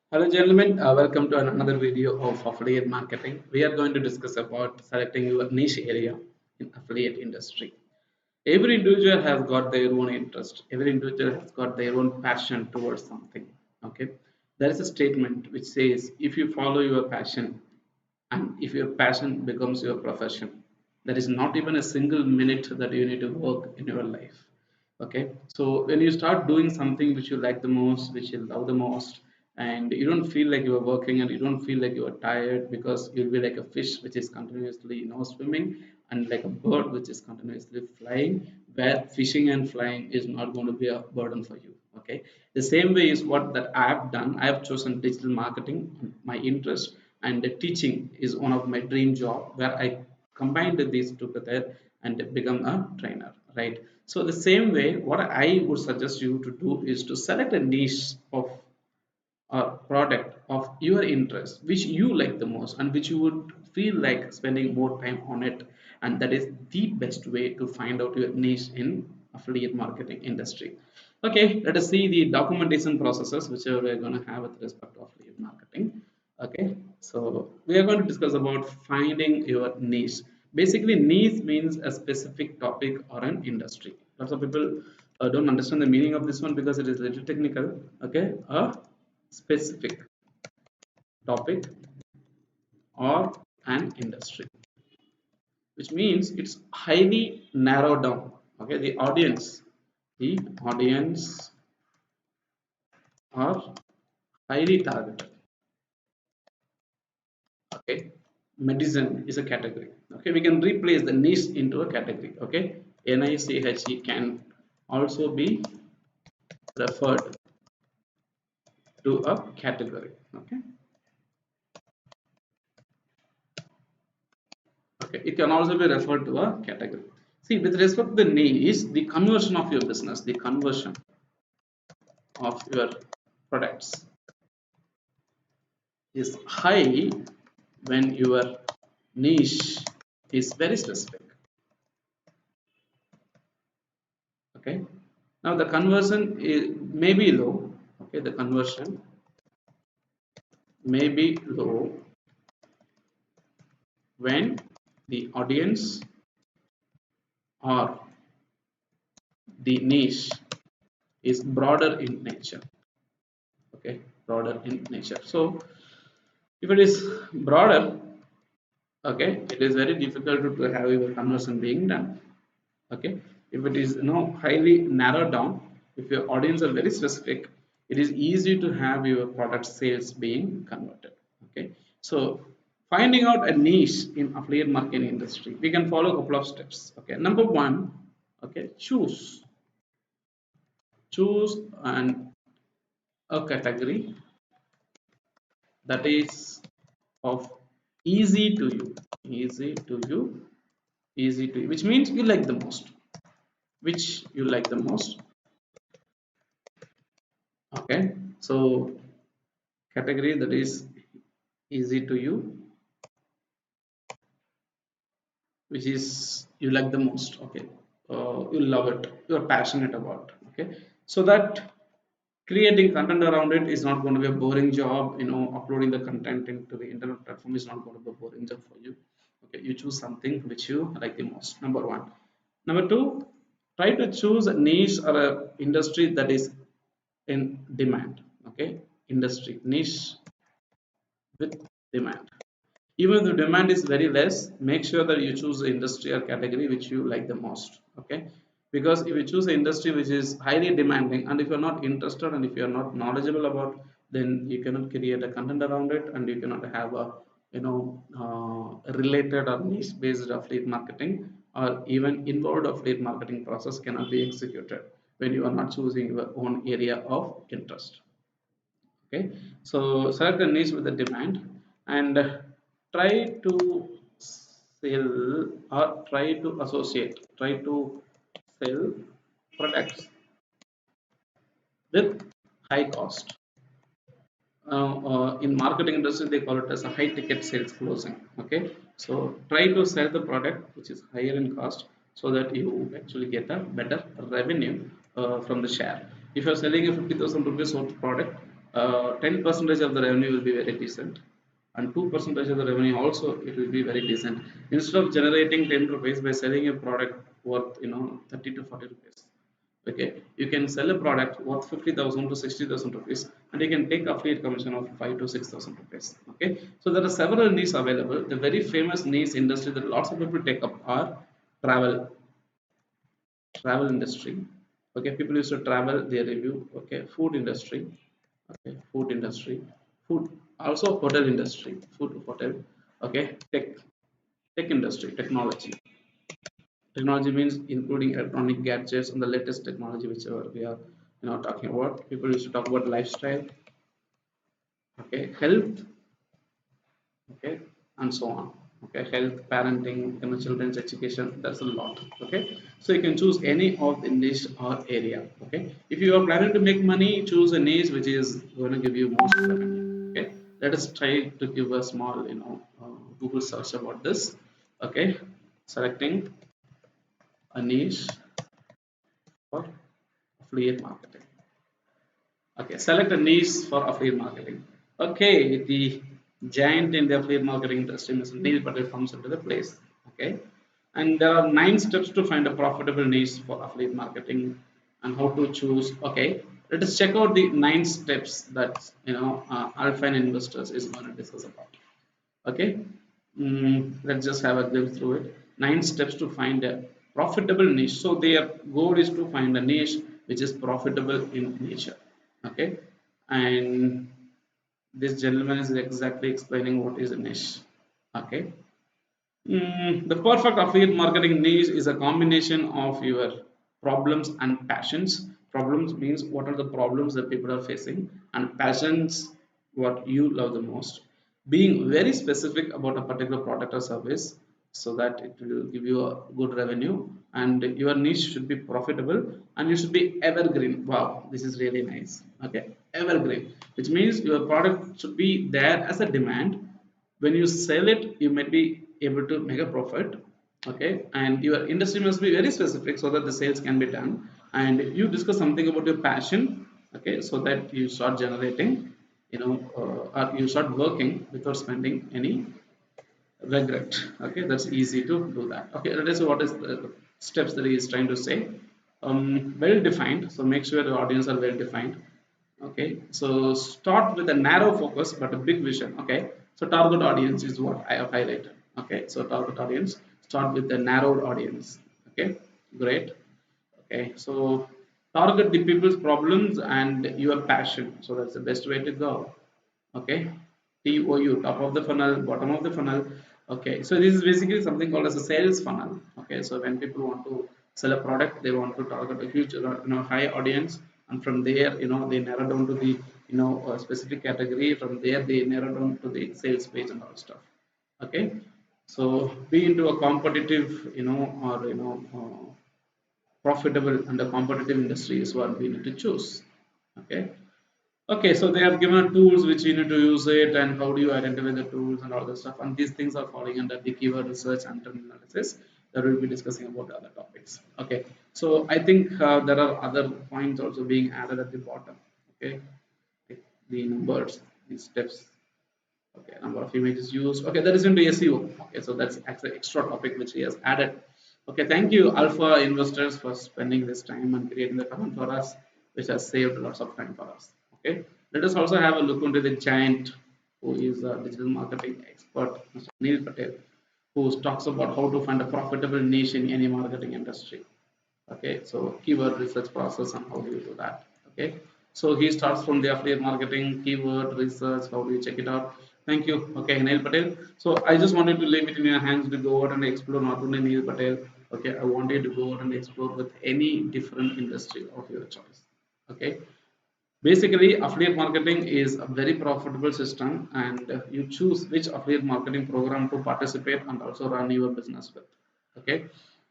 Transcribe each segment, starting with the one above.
Hello gentlemen, welcome to another video of affiliate marketing. We are going to discuss about selecting your niche area in affiliate industry. Every individual has got their own interest. Every individual has got their own passion towards something. Okay, there is a statement which says, if you follow your passion and if your passion becomes your profession, there is not even a single minute that you need to work in your life. Okay, so when you start doing something which you like the most, which you love the most, and you don't feel like you are working and you don't feel like you are tired, because you'll be like a fish which is continuously swimming, and like a bird which is continuously flying, where fishing and flying is not going to be a burden for you. Okay, the same way is what that I have done. I have chosen digital marketing, my interest, and the teaching is one of my dream job, where I combined these together and become a trainer, right? So the same way, what I would suggest you to do is to select a niche of or product of your interest which you like the most and which you would feel like spending more time on it, and that is the best way to find out your niche in affiliate marketing industry. Okay, let us see the documentation processes which we're going to have with respect to affiliate marketing. Okay, so we are going to discuss about finding your niche. Basically, niche means a specific topic or an industry. Lots of people don't understand the meaning of this one because it is a little technical. Okay, a specific topic or an industry, which means it's highly narrowed down. Okay, the audience are highly targeted. Okay, medicine is a category. Okay, we can replace the niche into a category. Okay, NICHE can also be referred to a category. Okay, okay, it can also be referred to a category. See, with respect to the niche, the conversion of your business, the conversion of your products is high when your niche is very specific. Okay, now the conversion may be low. Okay, the conversion may be low when the audience or the niche is broader in nature. Okay, broader in nature. So if it is broader, okay, it is very difficult to have your conversion being done. Okay, if it is highly narrowed down, if your audience are very specific, it is easy to have your product sales being converted. Okay, so finding out a niche in affiliate marketing industry, we can follow a couple of steps. Okay, number one, okay, choose an a category that is of easy to you, easy to you, easy to you, which means you like the most, which you like the most. Okay, so category that is easy to you, which is you like the most. Okay, you love it, you're passionate about. Okay, so that creating content around it is not going to be a boring job. Uploading the content into the internet platform is not going to be a boring job for you. Okay, you choose something which you like the most, number one. Number two, try to choose a niche or a industry that is in demand. Okay, industry niche with demand. Even if the demand is very less, make sure that you choose the industry or category which you like the most. Okay, because if you choose an industry which is highly demanding, and if you're not interested and if you're not knowledgeable about, then you cannot create a content around it, and you cannot have a related or niche based affiliate marketing, or even involved affiliate marketing process cannot be executed when you are not choosing your own area of interest. Okay, so select a niche with the demand, and try to sell, or try to sell products with high cost. In marketing industry, they call it as a high ticket sales closing. Okay, so try to sell the product which is higher in cost, so that you actually get a better revenue from the share. If you're selling a 50,000 rupees worth product, 10 percentage of the revenue will be very decent, and 2 percentage of the revenue also it will be very decent. Instead of generating 10 rupees by selling a product worth 30 to 40 rupees, okay, you can sell a product worth 50,000 to 60,000 rupees, and you can take affiliate commission of 5 to 6,000 rupees. Okay, so there are several niches available. The very famous niche industry that lots of people take up are travel industry. Okay, people used to travel, they review. Okay, food industry. Okay, food industry, food, also hotel industry, food hotel. Okay, tech industry, technology means including electronic gadgets and the latest technology whichever we are talking about. People used to talk about lifestyle. Okay, health. Okay, and so on. Okay, health, parenting, children's education, that's a lot. Okay, so you can choose any of the niche or area. Okay, if you are planning to make money, choose a niche which is going to give you most revenue. Okay, let us try to give a small Google search about this. Okay, selecting a niche for affiliate marketing. Okay, select a niche for affiliate marketing. Okay, the giant in the affiliate marketing industry, Mr. Neil Patel, comes into the place. Okay, and there are 9 steps to find a profitable niche for affiliate marketing and how to choose. Okay, let us check out the 9 steps that Alpha Investors is going to discuss about. Okay, let's just have a glimpse through it. 9 steps to find a profitable niche. So their goal is to find a niche which is profitable in nature. Okay, and this gentleman is exactly explaining what is a niche. Okay, the perfect affiliate marketing niche is a combination of your problems and passions. Problems means what are the problems that people are facing, and passions what you love the most. Being very specific about a particular product or service so that it will give you a good revenue, and your niche should be profitable, and you should be evergreen. Wow, this is really nice. Okay, evergreen, which means your product should be there as a demand. When you sell it, you might be able to make a profit. Okay, and your industry must be very specific so that the sales can be done, and you discuss something about your passion. Okay, so that you start generating, or you start working without spending any regret. Okay, that's easy to do that. Okay, let us see what is the steps that he is trying to say. Well defined, so make sure the audience are well defined. Okay, so start with a narrow focus but a big vision. Okay, so target audience is what I have highlighted. Okay, so target audience, start with the narrowed audience. Okay, great. Okay, so target the people's problems and your passion, so that's the best way to go. Okay, TOU, top of the funnel, bottom of the funnel. Okay, so this is basically something called as a sales funnel. Okay, so when people want to sell a product, they want to target a huge high audience, and from there they narrow down to the specific category. From there they narrow down to the sales page and all stuff. Okay, so be into a competitive or profitable and a competitive industry is what we need to choose. Okay, okay, so they have given tools which you need to use it, and how do you identify the tools and all the stuff, and these things are falling under the keyword research and term analysis that we'll be discussing about other topics. Okay, so I think there are other points also being added at the bottom. Okay, like the numbers, the steps. Okay, number of images used. Okay, that is into SEO. Okay, so that's actually extra topic which he has added. Okay, thank you Alpha Investors for spending this time and creating the content for us, which has saved lots of time for us. Okay, let us also have a look into the giant who is a digital marketing expert, Mr. Neil Patel, who talks about how to find a profitable niche in any marketing industry. Okay, so keyword research process and how do you do that. Okay, so he starts from the affiliate marketing, keyword research, how do you check it out. Thank you. Okay, Neil Patel. So I just wanted to leave it in your hands to go out and explore not only Neil Patel. Okay, I wanted to go out and explore with any different industry of your choice. Okay, basically affiliate marketing is a very profitable system, and you choose which affiliate marketing program to participate and also run your business with. Okay,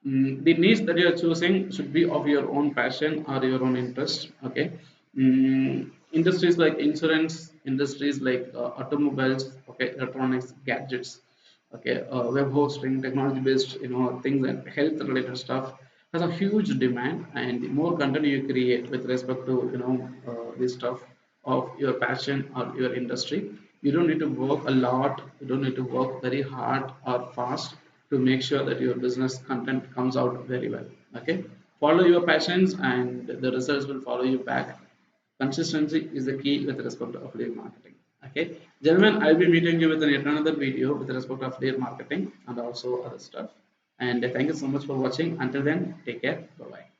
the niche that you are choosing should be of your own passion or your own interest. Okay, industries like insurance, industries like automobiles, okay, electronics, gadgets, okay, web hosting, technology based things, and health related stuff has a huge demand, and the more content you create with respect to this stuff, of your passion or your industry. You don't need to work a lot, you don't need to work very hard or fast to make sure that your business content comes out very well. Okay, follow your passions and the results will follow you back. Consistency is the key with respect to affiliate marketing. Okay, gentlemen, I'll be meeting you with yet another video with respect to affiliate marketing and also other stuff. And thank you so much for watching. Until then, take care. Bye bye.